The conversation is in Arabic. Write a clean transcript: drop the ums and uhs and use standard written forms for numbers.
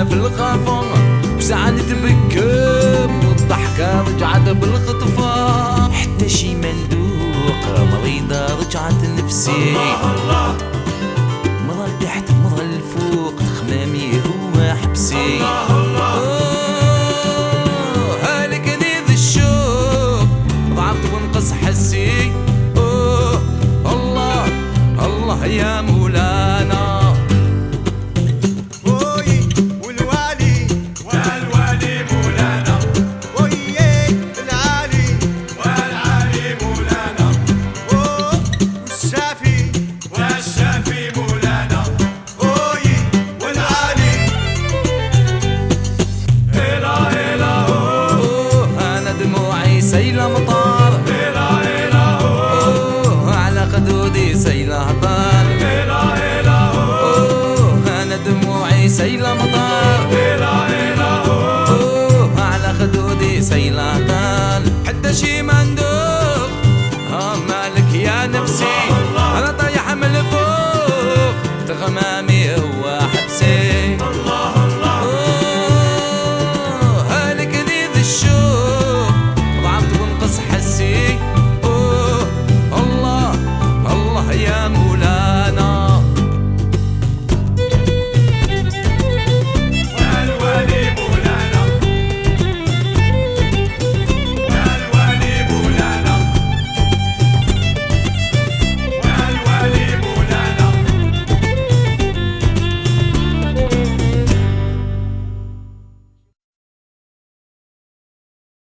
في الخفا، وساعة نتبكم والضحكة رجعت بالخطفة، حتى شي مندوق مريضة رجعت نفسي. مرة لتحت مرة لفوق خمامي هو حبسي. هلكني ذا الشوق ضعفت وانقص حسي. الله الله يا مولانا. سيلة مطار على خدودي سيلة هطال. أنا دموعي سيلة مطار على خدودي سيلة هطال. حتى شي ما عنده